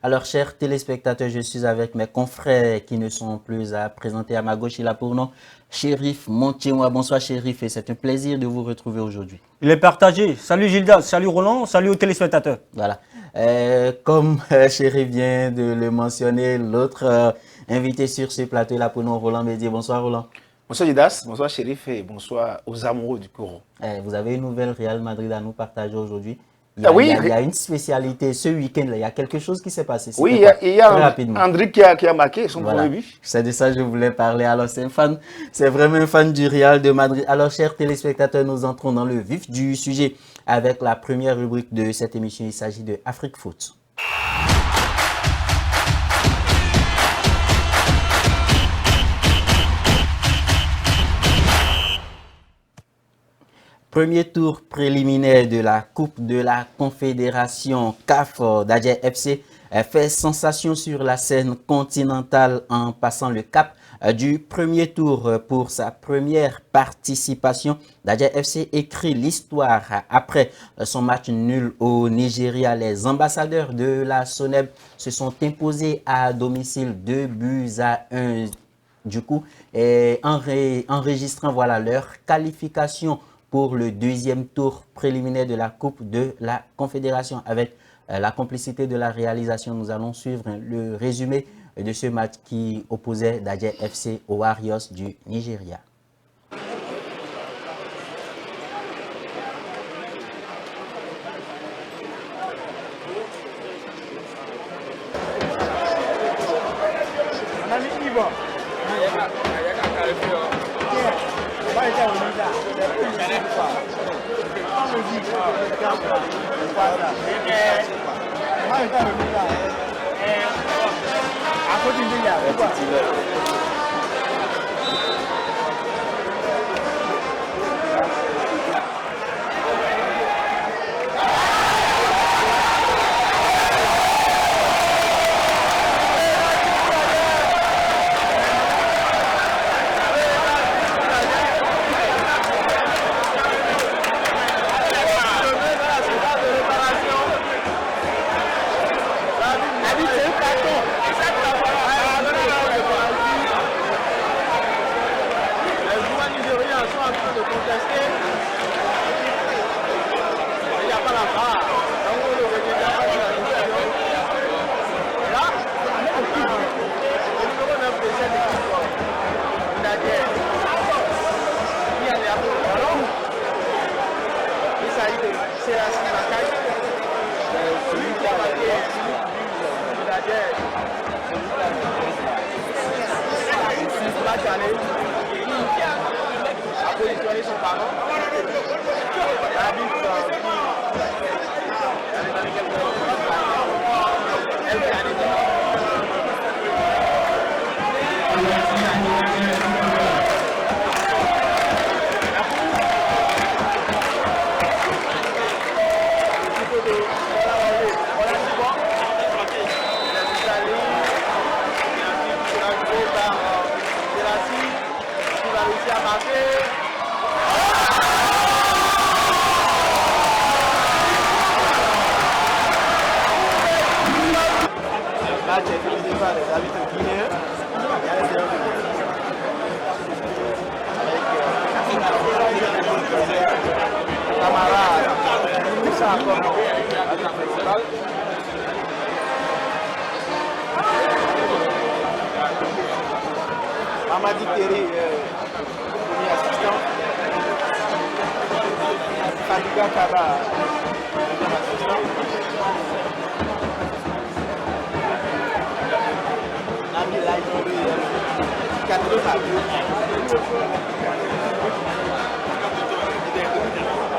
Alors, chers téléspectateurs, je suis avec mes confrères qui ne sont plus à présenter à ma gauche. Il a pour nom Chérif Montchémois. Bonsoir Chérif et c'est un plaisir de vous retrouver aujourd'hui. Il est partagé. Salut Gildas, salut Roland, salut aux téléspectateurs. Voilà. Comme Chérif vient de le mentionner, l'autre invité sur ce plateau est là pour nous, Roland Bédier. Bonsoir Roland. Bonsoir Gildas, bonsoir Chérif et bonsoir aux amoureux du Coro. Vous avez une nouvelle Real Madrid à nous partager aujourd'hui. Il y a une spécialité ce week-end, il y a quelque chose qui s'est passé. Oui, il y a André qui a marqué son premier but. C'est de ça que je voulais parler. Alors, c'est vraiment un fan du Real de Madrid. Alors, chers téléspectateurs, nous entrons dans le vif du sujet avec la première rubrique de cette émission. Il s'agit de Afrique Foot. Premier tour préliminaire de la Coupe de la Confédération CAF d'Adjer FC fait sensation sur la scène continentale en passant le cap du premier tour. Pour sa première participation, d'Adjer FC écrit l'histoire après son match nul au Nigeria. Les ambassadeurs de la SONEB se sont imposés à domicile 2-1 du coup, et enregistrant leur qualification pour le deuxième tour préliminaire de la Coupe de la Confédération. Avec la complicité de la réalisation, nous allons suivre le résumé de ce match qui opposait d'Adjer FC aux Warriors du Nigeria. Mamadi Terry, premier assistant. Fadiga Kaba, deuxième assistant. Nami Laïdori, quatrième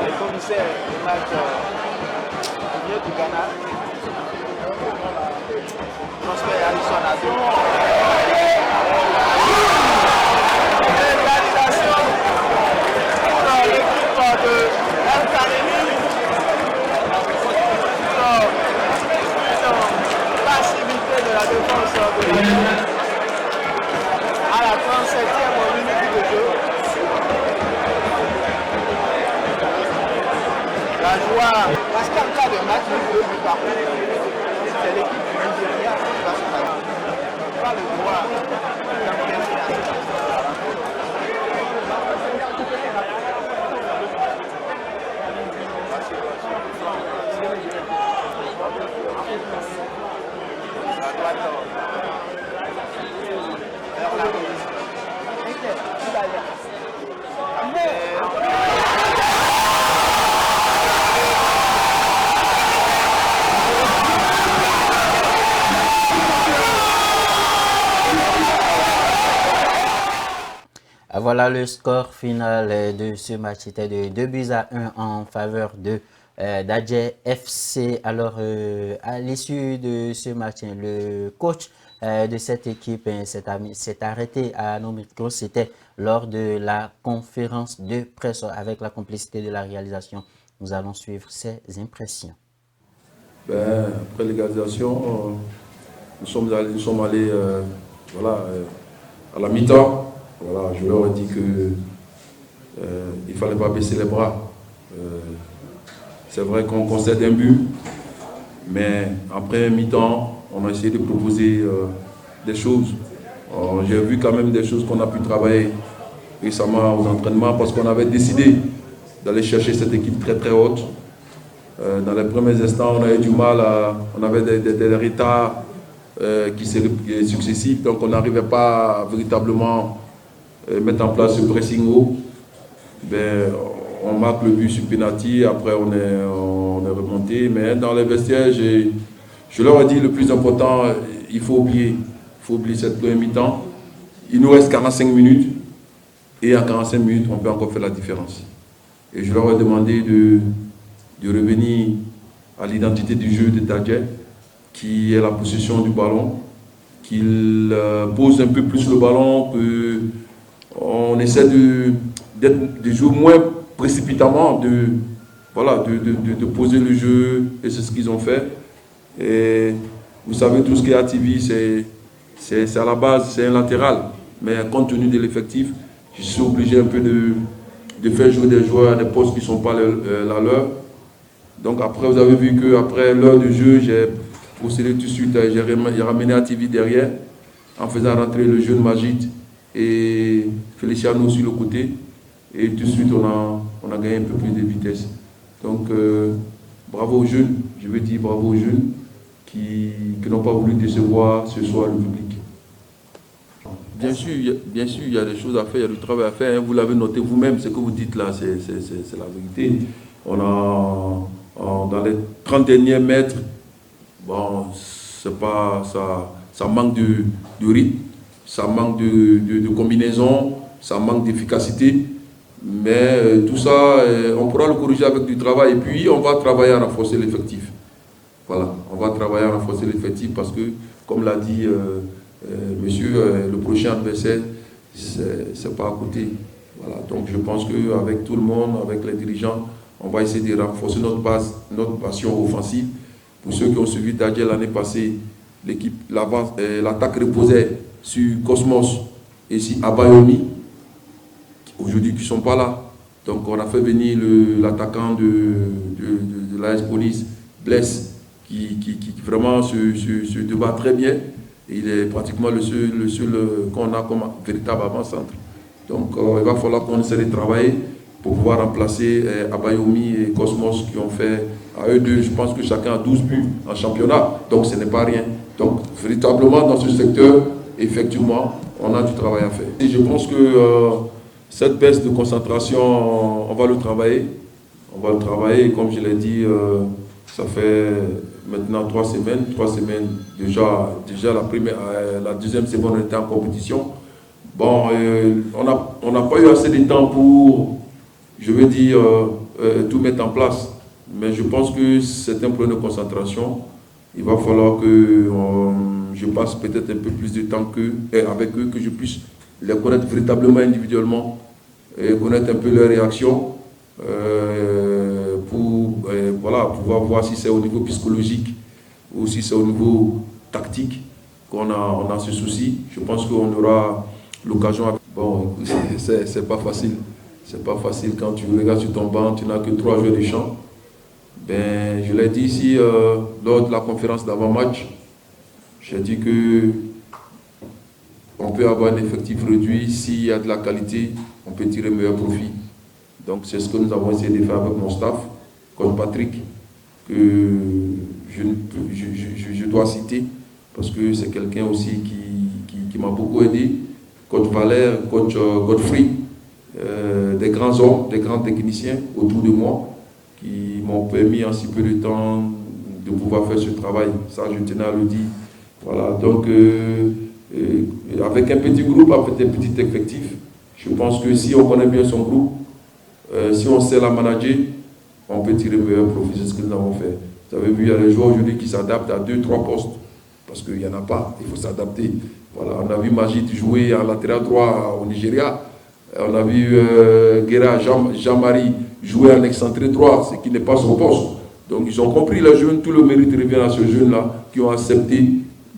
le commissaire du match du Ghana. Prosper Harrison a à la 37e minute de jeu. La joie, parce qu'en cas de match, par contre, c'est l'équipe du Nigeria Voilà le score final de ce match. C'était de 2-1 en faveur de d'Adjei FC. Alors, à l'issue de ce match, le coach de cette équipe s'est arrêté à nos micros. C'était lors de la conférence de presse avec la complicité de la réalisation. Nous allons suivre ses impressions. Après l'égalisation, nous sommes allés à la mi-temps. Voilà, je leur ai dit qu'il ne fallait pas baisser les bras. C'est vrai qu'on concède un but, mais après mi-temps, on a essayé de proposer des choses. J'ai vu quand même des choses qu'on a pu travailler récemment aux entraînements parce qu'on avait décidé d'aller chercher cette équipe très très haute. Dans les premiers instants, on avait du mal, on avait des retards qui étaient successifs, donc on n'arrivait pas à véritablement mettre en place ce pressing haut. On marque le but sur penalty, après on est remonté. Mais dans les vestiaires, je leur ai dit le plus important, il faut oublier cette première mi-temps. Il nous reste 45 minutes et en 45 minutes, on peut encore faire la différence. Et je leur ai demandé de revenir à l'identité du jeu de d'Adjei, qui est la possession du ballon, qu'il pose un peu plus le ballon, qu'on essaie de jouer moins précipitamment, de poser le jeu, et c'est ce qu'ils ont fait. Et vous savez, tout ce qui est ATV, c'est à la base, c'est un latéral, mais compte tenu de l'effectif, je suis obligé un peu de faire jouer des joueurs à des postes qui ne sont pas la leur. Donc après, vous avez vu qu'après l'heure de jeu, j'ai procédé tout de suite, j'ai ramené ATV derrière, en faisant rentrer le jeune Majid et Feliciano sur le côté. Et tout de suite, on a gagné un peu plus de vitesse. Donc, bravo aux jeunes, je veux dire bravo aux jeunes qui n'ont pas voulu décevoir ce soir le public. Bien sûr, il y a des choses à faire, il y a du travail à faire. Vous l'avez noté vous-même, ce que vous dites là, c'est la vérité. On a, dans les 30 derniers mètres, bon, c'est pas, ça manque de rythme, ça manque de combinaison, ça manque d'efficacité. Mais tout ça, on pourra le corriger avec du travail. Et puis, on va travailler à renforcer l'effectif. Voilà, on va travailler à renforcer l'effectif parce que, comme l'a dit monsieur, le prochain adversaire, c'est pas à côté. Voilà, donc je pense qu'avec tout le monde, avec les dirigeants, on va essayer de renforcer notre passion offensive. Pour ceux qui ont suivi d'Adjei l'année passée, l'attaque reposait sur Cosmos et sur Abayomi, aujourd'hui qui ne sont pas là. Donc on a fait venir l'attaquant de l'AS Police, Bless, qui vraiment se débat très bien. Et il est pratiquement le seul qu'on a comme véritable avant-centre. Donc il va falloir qu'on essaie de travailler pour pouvoir remplacer Abayomi et Cosmos qui ont fait, à eux deux, je pense que chacun a 12 buts en championnat. Donc ce n'est pas rien. Donc véritablement dans ce secteur, effectivement, on a du travail à faire. Et je pense que cette baisse de concentration, on va le travailler. On va le travailler, comme je l'ai dit, ça fait maintenant 3 semaines. 3 semaines, déjà la deuxième semaine, on était en compétition. Bon, on n'a pas eu assez de temps pour, je veux dire, tout mettre en place. Mais je pense que c'est un problème de concentration. Il va falloir que je passe peut-être un peu plus de temps avec eux, que je puisse les connaître véritablement individuellement et connaître un peu leurs réactions pour pouvoir voir si c'est au niveau psychologique ou si c'est au niveau tactique qu'on a ce souci. Je pense qu'on aura l'occasion. Bon, c'est pas facile. C'est pas facile quand tu regardes sur ton banc, tu n'as que 3 joueurs de champ. Ben, je l'ai dit ici lors de la conférence d'avant-match, j'ai dit que on peut avoir un effectif réduit, s'il y a de la qualité, on peut tirer meilleur profit. Donc c'est ce que nous avons essayé de faire avec mon staff, coach Patrick, que je dois citer, parce que c'est quelqu'un aussi qui m'a beaucoup aidé, coach Valère, coach Godfrey, des grands hommes, des grands techniciens autour de moi, qui m'ont permis en si peu de temps de pouvoir faire ce travail. Ça, je tenais à le dire. Voilà, donc avec un petit groupe, avec un petit effectif, Je pense que si on connaît bien son groupe, si on sait la manager, on peut tirer meilleur profit de ce que nous avons fait. Vous avez vu, il y a des joueurs aujourd'hui qui s'adaptent à 2-3 postes, parce qu'il n'y en a pas, il faut s'adapter. Voilà, on a vu Majid jouer en latéral droit au Nigeria, on a vu Guerra, Jean-Marie jouer en excentré droit, ce qui n'est pas son poste. Donc ils ont compris, les jeunes, tout le mérite revient à ces jeunes-là qui ont accepté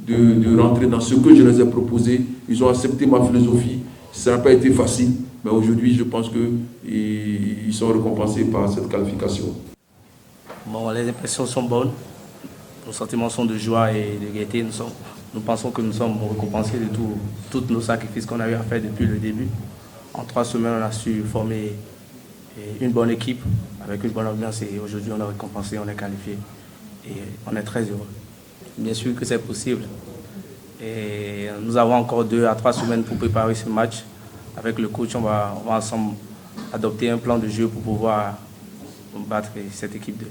de rentrer dans ce que je les ai proposé. Ils ont accepté ma philosophie. Ça n'a pas été facile, mais aujourd'hui, je pense qu'ils sont récompensés par cette qualification. Bon, les impressions sont bonnes. Nos sentiments sont de joie et de gaieté. Nous pensons que nous sommes récompensés de tous nos sacrifices qu'on a eu à faire depuis le début. En 3 semaines, on a su former une bonne équipe avec une bonne ambiance et aujourd'hui, on est récompensé, on est qualifié et on est très heureux. Bien sûr que c'est possible. Et nous avons encore 2 à 3 semaines pour préparer ce match. Avec le coach, on va ensemble adopter un plan de jeu pour pouvoir battre cette équipe de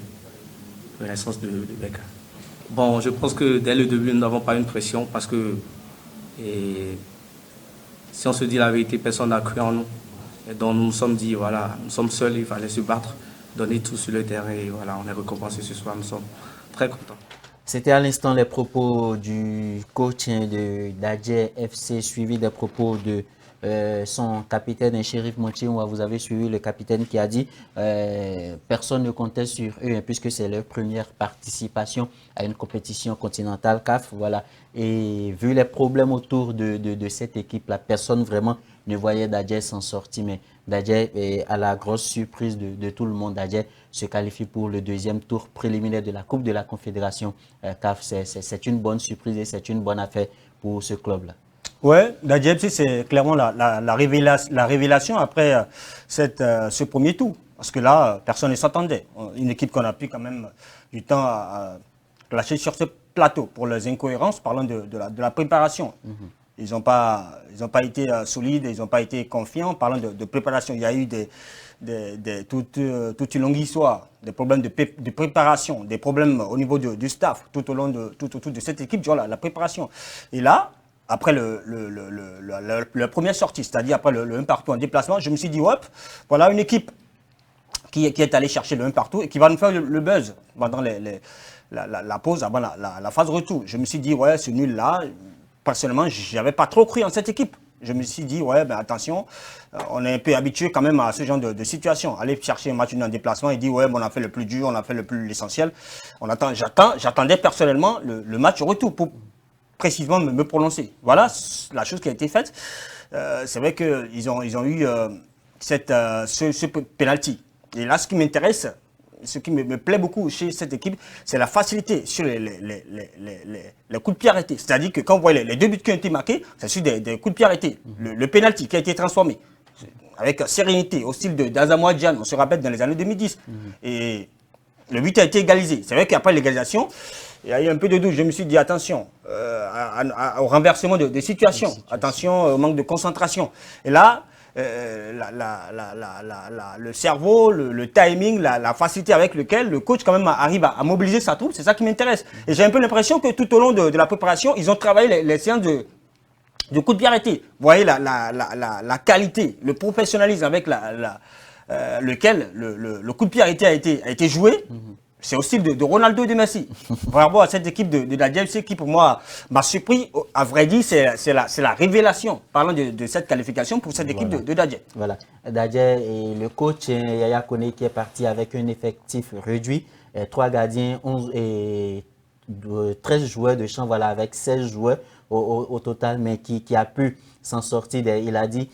Renaissance de Beka. Bon, je pense que dès le début, nous n'avons pas une pression parce que si on se dit la vérité, personne n'a cru en nous. Et donc nous nous sommes dit, voilà, nous sommes seuls, il fallait se battre, donner tout sur le terrain et voilà, on est récompensé ce soir, nous sommes très contents. C'était à l'instant les propos du coach d'Adjei FC, suivi des propos de son capitaine, Chérif Montier. Vous avez suivi le capitaine qui a dit personne ne comptait sur eux, puisque c'est leur première participation à une compétition continentale CAF. Voilà. Et vu les problèmes autour de cette équipe-là, personne vraiment ne voyait d'Adjei s'en sortir. Mais d'Adjei, à la grosse surprise de tout le monde, d'Adjei se qualifie pour le 2e tour préliminaire de la Coupe de la Confédération CAF. C'est une bonne surprise et c'est une bonne affaire pour ce club-là. Ouais, d'Adjei FC, c'est clairement la révélation après ce premier tour. Parce que là, personne ne s'attendait. Une équipe qu'on a pris quand même du temps à lâcher sur ce plateau pour les incohérences, parlant de la préparation. Ils n'ont pas été solides, ils n'ont pas été confiants. Parlant de préparation, il y a eu toute une longue histoire, des problèmes de préparation, des problèmes au niveau du staff, tout au long de cette équipe, durant la préparation. Et là, après la première sortie, c'est-à-dire après le 1 partout en déplacement, je me suis dit, hop, voilà une équipe qui est allée chercher le 1 partout et qui va nous faire le buzz pendant la pause, avant la phase retour. Je me suis dit, ouais, ce nul-là, personnellement, je n'avais pas trop cru en cette équipe. Je me suis dit, ouais, ben attention, on est un peu habitué quand même à ce genre de situation. Aller chercher un match en déplacement et dire, ouais, ben on a fait le plus dur, on a fait l'essentiel. J'attendais personnellement le match retour pour précisément me prononcer. Voilà la chose qui a été faite. C'est vrai qu'ils ont eu ce penalty. Et là, ce qui m'intéresse, ce qui me plaît beaucoup chez cette équipe, c'est la facilité sur les coups de pied arrêtés. C'est-à-dire que quand vous voyez les 2 buts qui ont été marqués, c'est sur des coups de pied arrêtés. Le penalty qui a été transformé avec sérénité au style d'Asamoah Gyan, on se rappelle dans les années 2010. Et le but a été égalisé. C'est vrai qu'après l'égalisation, il y a eu un peu de doute. Je me suis dit, attention au renversement de situations, attention au manque de concentration. Et là, le cerveau, le timing, la facilité avec laquelle le coach quand même arrive à mobiliser sa troupe, c'est ça qui m'intéresse. Et j'ai un peu l'impression que tout au long de la préparation, ils ont travaillé les séances de coups de pied arrêtés. Vous voyez la qualité, le professionnalisme avec lequel le coup de pied arrêté a été joué. C'est au style de Ronaldo et de Messi. Par rapport à cette équipe de la FC qui, pour moi, m'a surpris. À vrai dire, c'est la révélation, parlant de cette qualification pour cette équipe de Dadjei. Voilà. Dadjei et le coach Yaya Kone qui est parti avec un effectif réduit. 3 gardiens, 13 joueurs de champ, voilà, avec 16 joueurs au total, mais qui a pu s'en sortir. Il a dit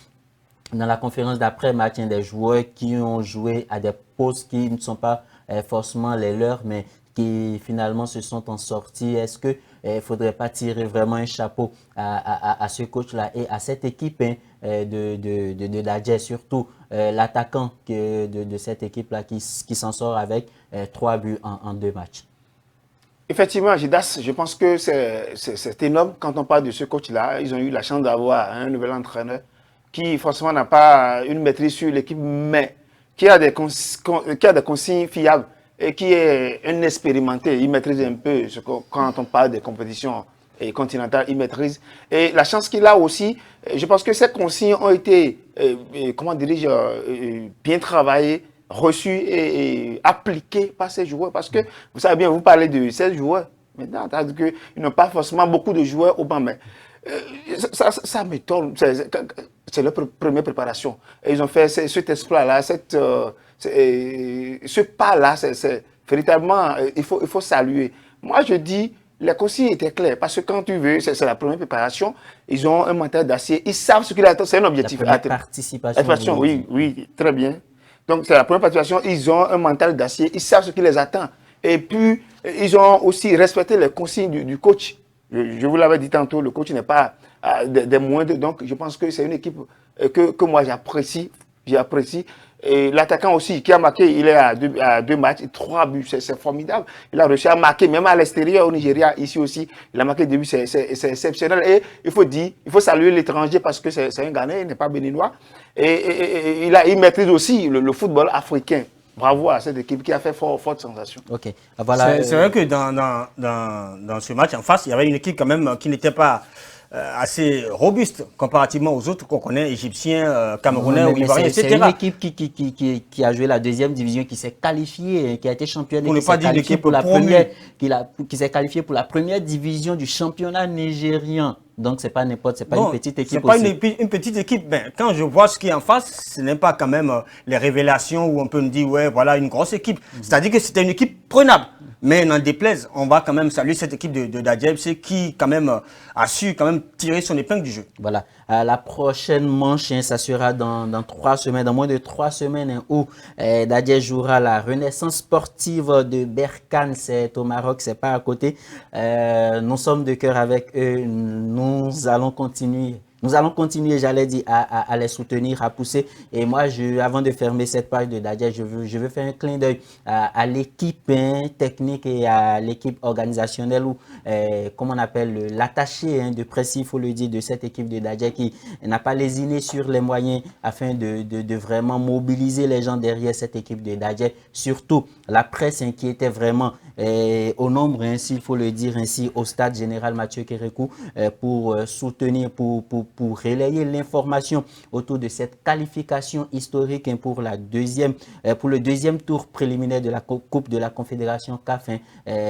dans la conférence d'après-match, des joueurs qui ont joué à des postes qui ne sont pas forcément les leurs, mais qui finalement se sont en sortis. Est-ce qu'il ne faudrait pas tirer vraiment un chapeau à ce coach-là et à cette équipe de Dadjei, surtout l'attaquant de cette équipe-là qui s'en sort avec 3 buts en 2 matchs? Effectivement, Gidas, je pense que c'est énorme quand on parle de ce coach-là. Ils ont eu la chance d'avoir un nouvel entraîneur qui forcément n'a pas une maîtrise sur l'équipe, mais qui a des consignes fiables et qui est un expérimenté. Il maîtrise un peu quand on parle des compétitions et Continental, il maîtrise. Et la chance qu'il a aussi, je pense que ces consignes ont été, comment dirais-je, bien travaillées, reçues et appliquées par ces joueurs. Parce que, vous savez bien, vous parlez de 16 joueurs. Maintenant, c'est-à-dire qu'ils n'ont pas forcément beaucoup de joueurs au banc, mais ça m'étonne. C'est leur première préparation. Et ils ont fait cet exploit-là, ce pas-là, c'est véritablement, il faut saluer. Moi, je dis, les consignes étaient claires, parce que quand tu veux, c'est la première préparation, ils ont un mental d'acier, ils savent ce qu'ils attendent, c'est un objectif. La participation. Oui, très bien. Donc, c'est la première participation, ils ont un mental d'acier, ils savent ce qui les attend. Et puis, ils ont aussi respecté les consignes du coach. Je vous l'avais dit tantôt, le coach n'est pas des moindres, donc je pense que c'est une équipe que moi j'apprécie. Et l'attaquant aussi qui a marqué, il est à deux matchs, 3 buts, c'est formidable. Il a réussi à marquer, même à l'extérieur, au Nigeria, ici aussi, il a marqué 2 buts, c'est exceptionnel. Et il faut saluer l'étranger parce que c'est un Ghanéen, il n'est pas béninois. Et il maîtrise aussi le football africain. Bravo à cette équipe qui a fait forte sensation. Ok, voilà. C'est vrai que dans ce match en face, il y avait une équipe quand même qui n'était pas assez robuste comparativement aux autres qu'on connaît, égyptiens, camerounais ou ivoiriens, etc. C'est une équipe qui a joué la 2e division, qui s'est qualifiée, qui a été championne, qui s'est qualifiée pour la première division du championnat nigérien. Donc, c'est pas n'importe, c'est pas une petite équipe. C'est pas une petite équipe. Ben, quand je vois ce qui est en face, ce n'est pas quand même les révélations où on peut me dire, ouais, voilà, une grosse équipe. C'est-à-dire que c'était une équipe prenable. Mais n'en déplaise, on va quand même saluer cette équipe de Dadje FC qui, quand même, a su quand même tirer son épingle du jeu. Voilà. La prochaine manche, ça sera dans 3 semaines, dans moins de 3 semaines, où Dadje jouera la Renaissance sportive de Berkane. C'est au Maroc, c'est pas à côté. Nous sommes de cœur avec eux. Nous allons continuer, j'allais dire, à les soutenir, à pousser. Et moi, avant de fermer cette page de Dadje, je veux faire un clin d'œil à l'équipe technique et à l'équipe organisationnelle ou, comme on appelle, l'attaché de presse, il faut le dire, de cette équipe de Dadje qui n'a pas lésiné sur les moyens afin de vraiment mobiliser les gens derrière cette équipe de Dadje. Surtout, la presse qui était vraiment au nombre, ainsi, il faut le dire ainsi, au stade général Mathieu Kérékou pour soutenir, pour relayer l'information autour de cette qualification historique pour le deuxième tour préliminaire de la Coupe de la Confédération CAF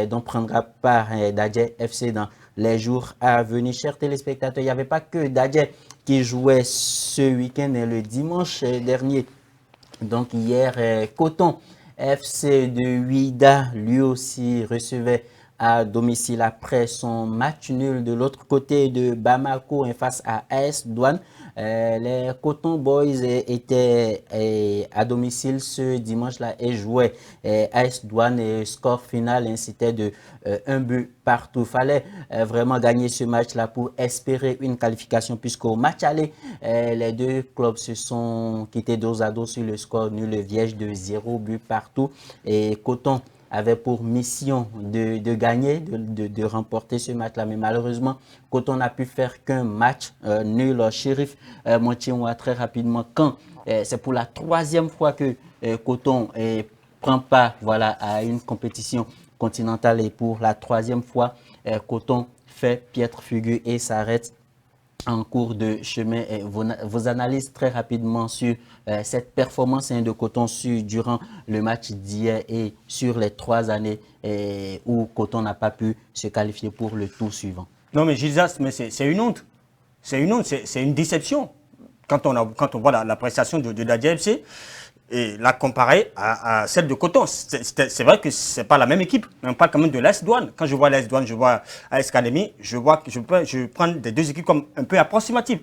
dont prendra part Dadje FC dans les jours à venir. Chers téléspectateurs, il n'y avait pas que Dadje qui jouait ce week-end et le dimanche dernier. Donc hier, Coton FC de Ouidah, lui aussi recevait à domicile après son match nul de l'autre côté de Bamako face à AS Douane. Les Coton Boys étaient à domicile ce dimanche-là et jouaient AS Douane et score final c'était de 1 but partout. Il fallait vraiment gagner ce match-là pour espérer une qualification puisqu'au match aller, les deux clubs se sont quittés dos à dos sur le score nul vierge de 0 but partout. Et Coton avait pour mission de gagner, de remporter ce match-là. Mais malheureusement, Coton n'a pu faire qu'un match nul. Chérif Montioua, très rapidement, quand c'est pour la 3e fois que Coton prend part à une compétition continentale et pour la 3e fois, Coton fait piètre figure et s'arrête en cours de chemin. Vos analyses très rapidement sur cette performance de Coton durant le match d'hier et sur les 3 années où Coton n'a pas pu se qualifier pour le tour suivant. Non mais Gildas, c'est une honte. C'est une honte, c'est une déception. Quand on voit la prestation de Dadje FC, et la comparer à celle de Coton. C'est vrai que ce n'est pas la même équipe, mais on parle quand même de l'AS Douane. Quand je vois l'AS Douane, je vois AS Academy, je prends des deux équipes comme un peu approximatives.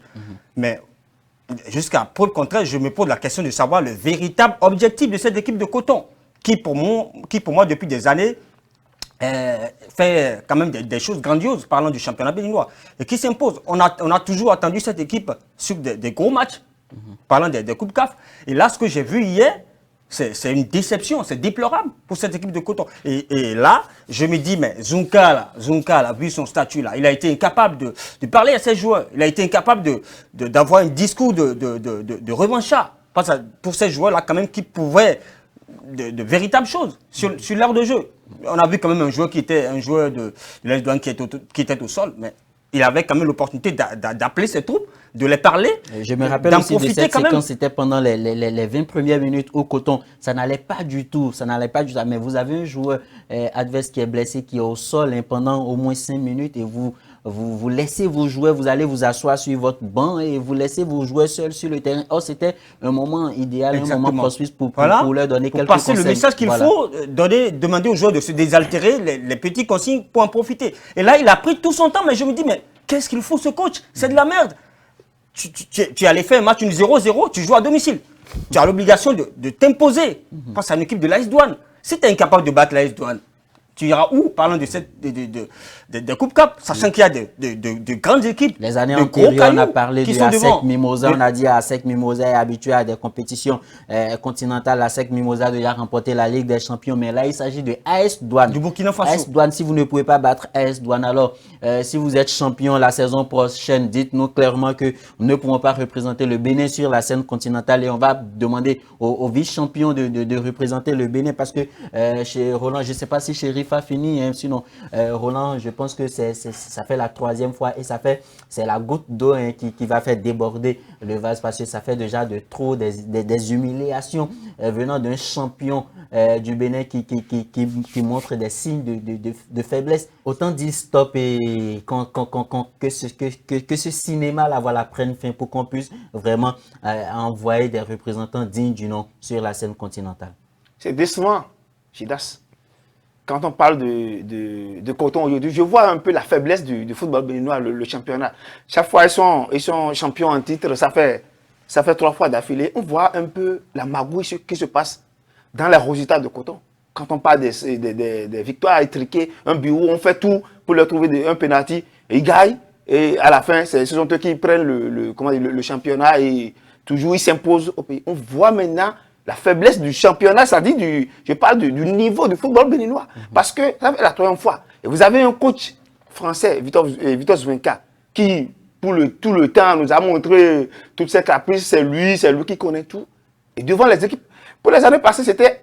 Mais jusqu'à preuve contraire, je me pose la question de savoir le véritable objectif de cette équipe de Coton, qui pour moi depuis des années, fait quand même des choses grandioses, parlant du championnat béninois, et qui s'impose. On a toujours attendu cette équipe sur des gros matchs, parlant des Coupes CAF. Et là, ce que j'ai vu hier, c'est une déception, c'est déplorable pour cette équipe de Coton. Et là, je me dis, mais Zunka, vu son statut là, il a été incapable de parler à ses joueurs. Il a été incapable d'avoir un discours de revanchard pour ces joueurs-là, quand même, qui pouvaient de véritables choses sur l'heure de jeu. On a vu quand même un joueur de l'AS Douanes qui était au sol, mais il avait quand même l'opportunité d'appeler ses troupes, de les parler. Je me rappelle aussi de cette séquence, c'était pendant les 20 premières minutes au Coton. Ça n'allait pas du tout, Mais vous avez un joueur adverse qui est blessé, qui est au sol pendant au moins 5 minutes et vous laissez vos joueurs, vous allez vous asseoir sur votre banc et vous laissez vos joueurs seuls sur le terrain. Oh, c'était un moment idéal, un moment propice pour leur donner quelques conseils. Passer le message qu'il faut demander aux joueurs de se désaltérer, les petits consignes pour en profiter. Et là, il a pris tout son temps, mais je me dis, mais qu'est-ce qu'il faut ce coach? C'est de la merde. Tu allais faire un match 0-0, tu joues à domicile. Tu as l'obligation de t'imposer face à une équipe de l'AS Douanes. Si tu es incapable de battre l'AS Douanes, tu iras où? Parlant de Coupe Cup, sachant qu'il y a de grandes équipes. Les années antérieures, on a parlé de ASEC Mimosa. On a dit ASEC Mimosa est habitué à des compétitions continentales. ASEC Mimosa a déjà remporté la Ligue des Champions. Mais là, il s'agit de AS Douanes. Du Burkina Faso. AS Douanes, si vous ne pouvez pas battre AS Douanes, alors si vous êtes champion la saison prochaine, dites-nous clairement que nous ne pourrons pas représenter le Bénin sur la scène continentale. Et on va demander aux vice-champions de représenter le Bénin. Parce que chez Roland, je ne sais pas si chez a fini, hein. Sinon Roland, je pense que ça fait la 3e fois et c'est la goutte d'eau, hein, qui va faire déborder le vase, parce que ça fait déjà de trop des humiliations venant d'un champion du Bénin qui montre des signes de faiblesse. Autant dire stop et que ce cinéma-là, voilà, prenne fin pour qu'on puisse vraiment envoyer des représentants dignes du nom sur la scène continentale. C'est décevant, Chidas. Quand on parle de Coton aujourd'hui, je vois un peu la faiblesse du football béninois, le championnat. Chaque fois ils sont champions en titre, ça fait 3 fois d'affilée. On voit un peu la magouille qui se passe dans les résultats de Coton. Quand on parle des victoires étriquées, un but où on fait tout pour leur trouver un penalty, et ils gagnent. Et à la fin, ce sont eux qui prennent le championnat et toujours ils s'imposent au pays. On voit maintenant la faiblesse du championnat, ça dit je parle du niveau du football béninois. Parce que ça fait la 3e fois. Et vous avez un coach français, Vitor Zwenka, qui, tout le temps, nous a montré toute cette caprice. C'est lui qui connaît tout. Et devant les équipes, pour les années passées, c'était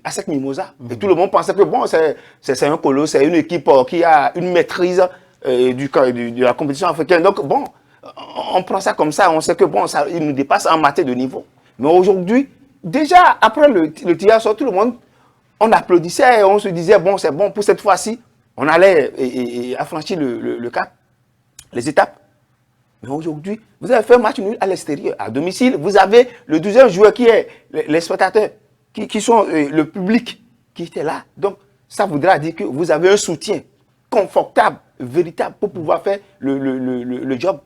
ASEC Mimosa. Et tout le monde pensait que bon, c'est un colosse, c'est une équipe qui a une maîtrise de la compétition africaine. Donc bon, on prend ça comme ça, on sait que bon, il nous dépasse en matière de niveau. Mais aujourd'hui, déjà après le tirage sort, tout le monde, on applaudissait et on se disait, bon, c'est bon, pour cette fois-ci, on allait affranchir le cap, les étapes. Mais aujourd'hui, vous avez fait un match nul à l'extérieur, à domicile. Vous avez le 12e joueur qui est les spectateurs, qui sont le public qui était là. Donc, ça voudra dire que vous avez un soutien confortable, véritable, pour pouvoir faire le job.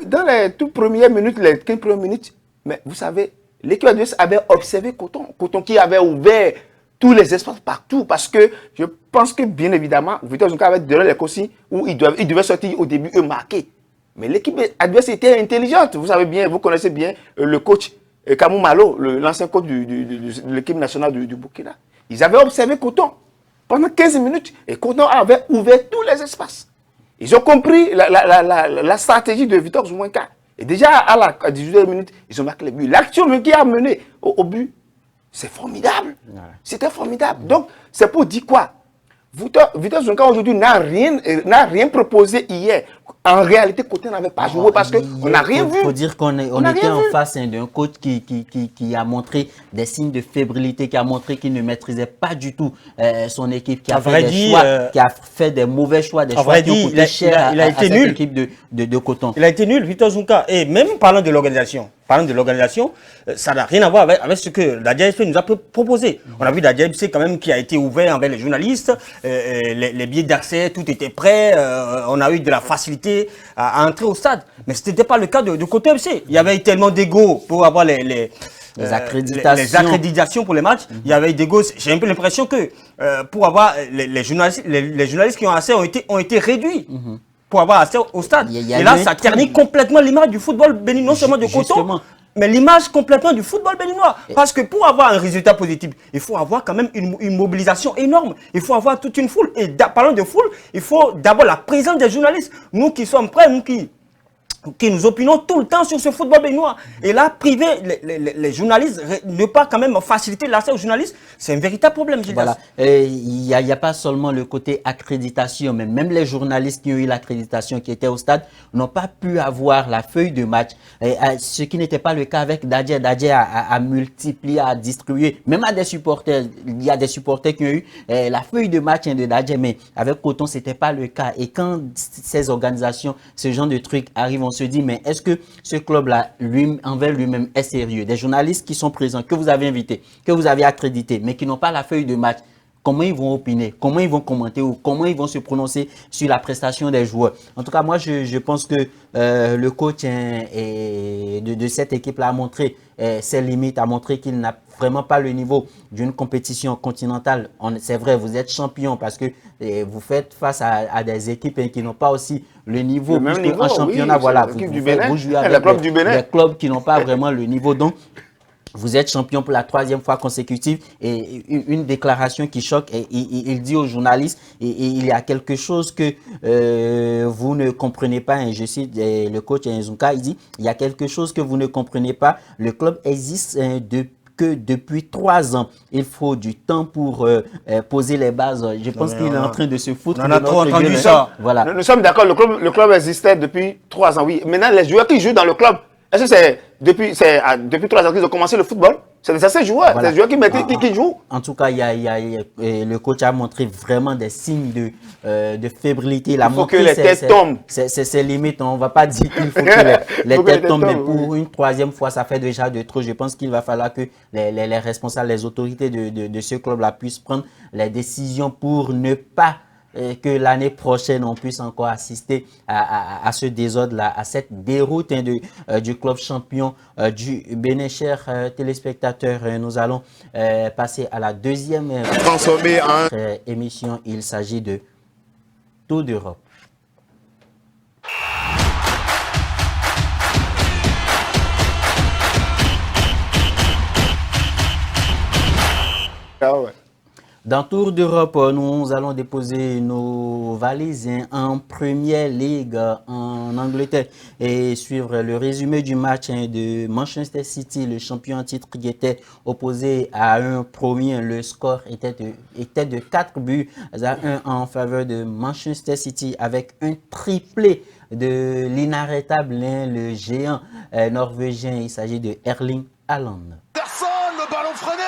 Dans les toutes premières minutes, les 15 premières minutes, mais vous savez, l'équipe adverse avait observé Coton. Coton qui avait ouvert tous les espaces partout. Parce que je pense que, bien évidemment, Vitor Zwenka avait donné les consignes où ils devaient sortir au début et marquer. Mais l'équipe adverse était intelligente. Vous savez bien, vous connaissez bien le coach Kamou Malo, l'ancien coach de l'équipe nationale du Burkina. Ils avaient observé Coton pendant 15 minutes et Coton avait ouvert tous les espaces. Ils ont compris la stratégie de Vitor Zwenka. Et déjà, à la 18e minute, ils ont marqué le but. L'action qui a mené au but, c'est formidable. Ouais. C'était formidable. Donc, c'est pour dire quoi? Vitor Zwenka aujourd'hui n'a rien proposé hier. En réalité, Coton n'avait pas joué parce qu'on n'a rien vu. Il faut dire qu'on était en face d'un coach qui a montré des signes de fébrilité, qui a montré qu'il ne maîtrisait pas du tout son équipe, qui a fait des mauvais choix, des choix qui ont coûté cher à cette équipe de Coton. Il a été nul, Vitor Zwenka. Et même parlant de l'organisation, ça n'a rien à voir avec ce que la DFC nous a proposé. On a vu la DFC quand même qui a été ouvert envers les journalistes, les billets d'accès, tout était prêt, on a eu de la facilité à entrer au stade. Mais ce n'était pas le cas de Coton FC. Il y avait tellement d'ego pour avoir les accréditations pour les matchs. Il y avait des gosses. J'ai un peu l'impression que pour avoir les journalistes qui ont accès ont été réduits. Pour avoir accès au stade. Et là, ça ternit complètement l'image du football béninois, non seulement de Coton, mais l'image complètement du football béninois. Parce que pour avoir un résultat positif, il faut avoir quand même une mobilisation énorme. Il faut avoir toute une foule. Et parlant de foule, il faut d'abord la présence des journalistes. Nous qui sommes prêts, nous qui qui nous opinons tout le temps sur ce football béninois. Et là, priver les journalistes, ne pas quand même faciliter l'accès aux journalistes, c'est un véritable problème, Gildas. Voilà. Il n'y a pas seulement le côté accréditation, mais même les journalistes qui ont eu l'accréditation, qui étaient au stade, n'ont pas pu avoir la feuille de match. Ce qui n'était pas le cas avec Dadje. Dadje a multiplié, a distribué, même à des supporters. Il y a des supporters qui ont eu la feuille de match de Dadje, mais avec Coton, ce n'était pas le cas. Et quand ces organisations, ce genre de trucs arrivent, on se dit, mais est-ce que ce club-là, envers lui-même, est sérieux? Des journalistes qui sont présents, que vous avez invités, que vous avez accrédités, mais qui n'ont pas la feuille de match, comment ils vont opiner, comment ils vont commenter ou comment ils vont se prononcer sur la prestation des joueurs? En tout cas, moi, je pense que le coach de cette équipe-là a montré ses limites, a montré qu'il n'a vraiment pas le niveau d'une compétition continentale. C'est vrai, vous êtes champion parce que vous faites face à des équipes qui n'ont pas aussi le niveau. Le même niveau, en championnat, oui, voilà, vous jouez avec des clubs qui n'ont pas vraiment le niveau. Donc, vous êtes champion pour la 3e fois consécutive et une déclaration qui choque. Et il dit aux journalistes, il y a quelque chose que vous ne comprenez pas. Et je cite le coach Nzouka, il dit, il y a quelque chose que vous ne comprenez pas. Le club existe que depuis 3 ans. Il faut du temps pour poser les bases. Je pense qu'il est en train de se foutre. On a trop entendu ça. Voilà. Nous sommes d'accord, le club existait depuis 3 ans, oui. Maintenant, les joueurs qui jouent dans le club, est-ce que c'est depuis 3 ans qu'ils ont commencé le football? C'est ces joueurs, Voilà. ces joueurs qui jouent. En tout cas, le coach a montré vraiment des signes de fébrilité. Il faut que les têtes tombent. C'est limite. On ne va pas dire qu'il faut que les têtes tombent, mais pour une 3e fois, ça fait déjà de trop. Je pense qu'il va falloir que les responsables, les autorités de ce club-là puissent prendre les décisions pour ne pas que l'année prochaine, on puisse encore assister à ce désordre-là, à cette déroute du club champion du Bénin. Chers téléspectateurs, nous allons passer à la 2e émission. Il s'agit de Tour d'Europe. Ah ouais. Dans Tour d'Europe, nous allons déposer nos valises en Première Ligue en Angleterre et suivre le résumé du match de Manchester City, le champion en titre qui était opposé à un premier. Le score était de 4 buts à 1 en faveur de Manchester City avec un triplé de l'inarrêtable, le géant norvégien. Il s'agit de Erling Haaland. Personne, le ballon freiné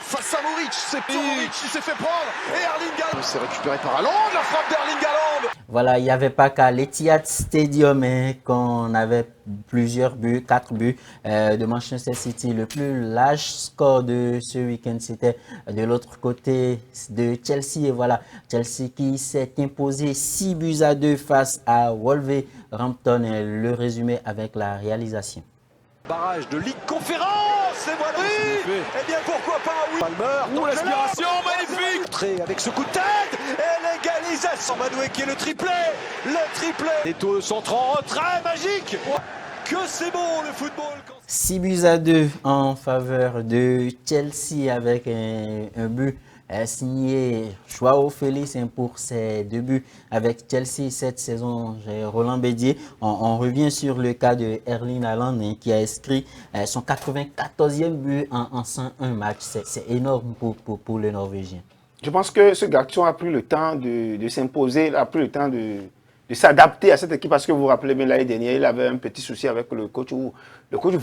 face à Moric, c'est Moric qui s'est fait prendre et Erling Haaland s'est récupéré par Haaland, la frappe d'Erling Haaland. Voilà, il n'y avait pas qu'à l'Etihad Stadium qu'on avait plusieurs buts, 4 buts de Manchester City. Le plus large score de ce week-end, c'était de l'autre côté de Chelsea. Et voilà, Chelsea qui s'est imposé 6-2 face à Wolverhampton. Le résumé avec la réalisation. Barrage de Ligue Conférence, et voilà. Oui. Eh bien pourquoi pas, oui. Palmer, l'aspiration, magnifique. Très avec ce coup de tête et l'égalisation. Manoué qui est le triplé. Les taux centraux en retrait, magique. Que c'est bon le football. 6-2 en faveur de Chelsea avec un but signé Joao Félix pour ses 2 buts avec Chelsea cette saison. Roland Bédier, on revient sur le cas de Erling Haaland qui a inscrit son 94e but en 101 matchs. C'est énorme pour le Norvégien. Je pense que ce garçon a pris le temps de s'imposer, a pris le temps de s'adapter à cette équipe parce que vous vous rappelez bien l'année dernière, il avait un petit souci avec le coach où le coach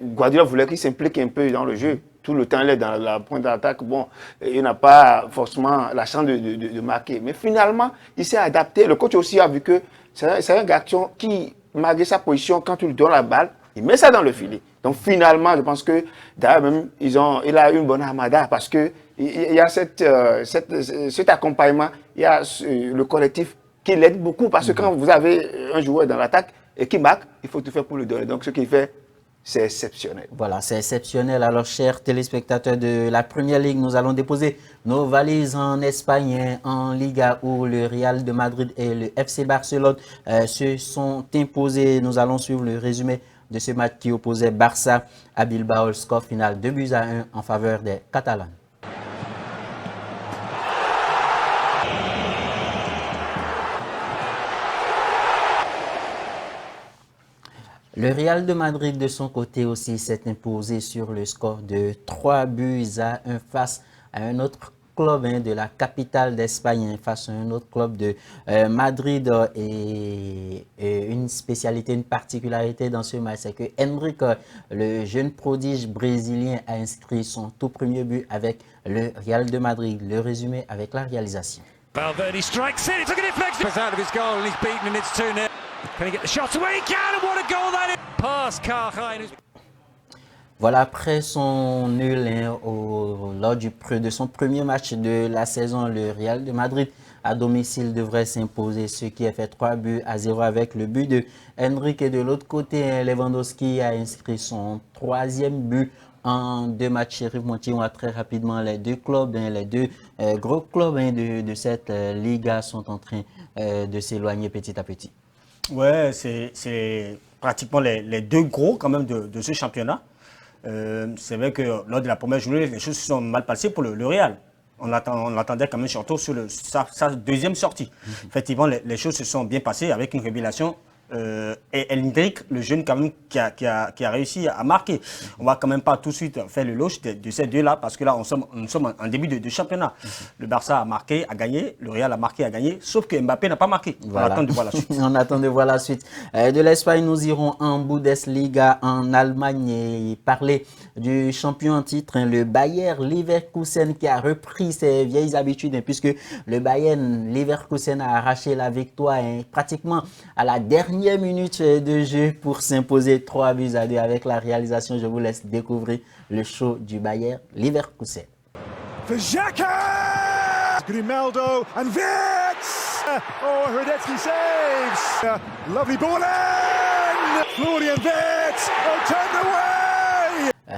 Guardiola voulait qu'il s'implique un peu dans le jeu. Tout le temps, il est dans la pointe d'attaque. Bon, il n'a pas forcément la chance de marquer. Mais finalement, il s'est adapté. Le coach aussi a vu que c'est un garçon qui, malgré sa position, quand tu lui donnes la balle, il met ça dans le filet. Donc finalement, je pense que d'ailleurs même, il a une bonne armada parce qu'il y a cet accompagnement, il y a le collectif qui l'aide beaucoup parce que quand vous avez un joueur dans l'attaque et qui marque, il faut tout faire pour le donner. Donc ce qu'il fait, c'est exceptionnel. Voilà, c'est exceptionnel. Alors, chers téléspectateurs de la Première Ligue, nous allons déposer nos valises en Espagne, en Liga, où le Real de Madrid et le FC Barcelone se sont imposés. Nous allons suivre le résumé de ce match qui opposait Barça à Bilbao. Le score final 2-1 en faveur des Catalans. Le Real de Madrid, de son côté aussi, s'est imposé sur le score de 3-1 face à un autre club de la capitale d'Espagne, face à un autre club de Madrid. Et une spécialité, une particularité dans ce match, c'est que Endrick, le jeune prodige brésilien, a inscrit son tout premier but avec le Real de Madrid. Le résumé avec la réalisation. Valverde strikes it, it's a good deflection. It's out of his goal and he's beaten and it's 2-0. Can he get the shot away? He can, and what a goal that is! Pass Carhine. Voilà, après son nul lors de son premier match de la saison, le Real de Madrid à domicile devrait s'imposer, ce qui a fait 3-0 avec le but de Endrick. Et de l'autre côté, Lewandowski a inscrit son 3e but en 2 matchs. Chérif Montier, on voit très rapidement les deux clubs, les deux gros clubs de cette Liga sont en train de s'éloigner petit à petit. Ouais, c'est pratiquement les deux gros quand même de ce championnat. C'est vrai que lors de la première journée, les choses se sont mal passées pour le Real. On l'attendait quand même surtout sur sa deuxième sortie. Effectivement, les choses se sont bien passées avec une révélation. Et Endrick, le jeune quand même qui a réussi à marquer. On va quand même pas tout de suite faire le loge de ces deux-là parce que là, nous sommes en début de championnat. Le Barça a marqué, a gagné, le Real a marqué, a gagné, sauf que Mbappé n'a pas marqué. Voilà. On attend de voir la suite. On attend de voir la suite. De l'Espagne, nous irons en Bundesliga, en Allemagne, et parler du champion en titre, le Bayer Leverkusen, qui a repris ses vieilles habitudes, puisque le Bayern Leverkusen a arraché la victoire pratiquement à la dernière minute de jeu pour s'imposer 3-2 avec la réalisation. Je vous laisse découvrir le show du Bayer Leverkusen. For Xhaka! Grimaldo and Wirtz! Oh, Hradecky saves! Lovely ball in! Florian Wirtz! Oh, turned away!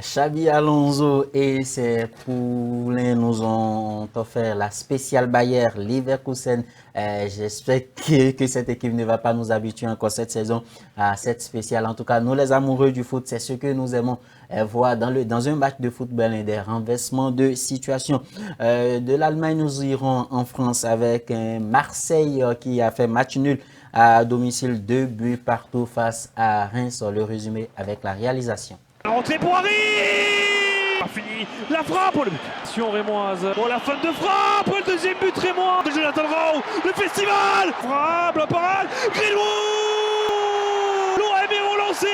Xabi Alonso et ses poulains nous ont offert la spéciale Bayer Leverkusen. J'espère que cette équipe ne va pas nous habituer encore cette saison à cette spéciale. En tout cas, nous les amoureux du foot, c'est ce que nous aimons voir dans un match de football, des renversements de situation. De l'Allemagne, nous irons en France avec Marseille qui a fait match nul à domicile, 2 buts partout face à Reims. Le résumé avec la réalisation. Entrée pour Harry. Fini la frappe pour le but. Rémoise. Pour la fin de frappe, le deuxième but rémois de Jonathan Rowe. Le festival. Frappe, la parade. Greenwood. L'OM est relancé.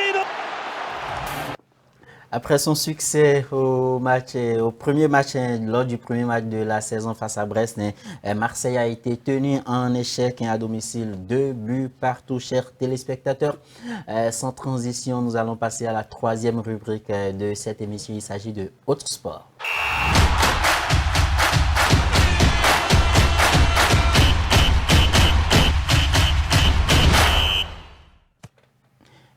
Après son succès lors du premier match de la saison face à Brest, Marseille a été tenu en échec à domicile, 2 buts partout, chers téléspectateurs. Sans transition, nous allons passer à la 3e rubrique de cette émission. Il s'agit de Autre Sport.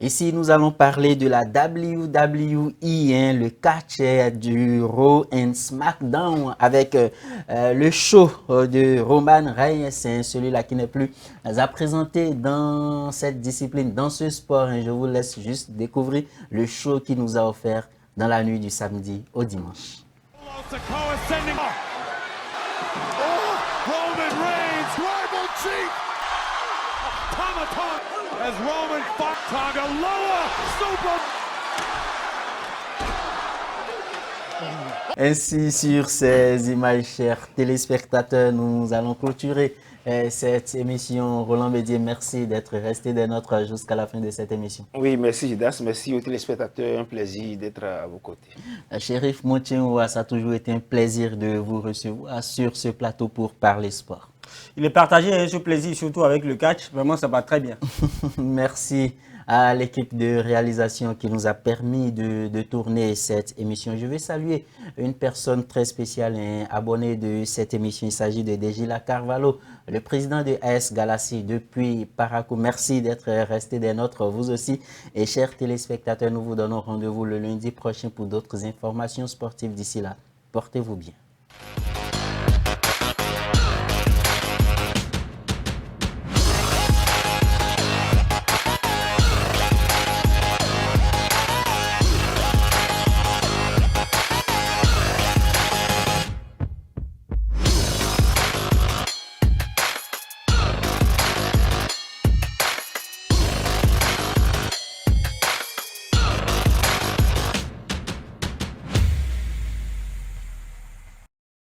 Ici, nous allons parler de la WWE, le catch du Raw and SmackDown avec le show de Roman Reigns, celui-là qui n'est plus à présenter dans cette discipline, dans ce sport. Je vous laisse juste découvrir le show qu'il nous a offert dans la nuit du samedi au dimanche. As Roman fought Tagaloa, super. Ainsi, sur ces images, chers téléspectateurs, nous allons clôturer cette émission. Roland Bédier, merci d'être resté des nôtres jusqu'à la fin de cette émission. Oui, merci Jidas, merci aux téléspectateurs, un plaisir d'être à vos côtés. Chérif Montier, ça a toujours été un plaisir de vous recevoir sur ce plateau pour parler sport. Il est partagé ce plaisir, surtout avec le catch. Vraiment, ça va très bien. Merci à l'équipe de réalisation qui nous a permis de tourner cette émission. Je vais saluer une personne très spéciale, un abonné de cette émission. Il s'agit de Dejila Carvalho, le président de AS Galaxy depuis Parakou. Merci d'être resté des nôtres, vous aussi. Et chers téléspectateurs, nous vous donnons rendez-vous le lundi prochain pour d'autres informations sportives. D'ici là, portez-vous bien.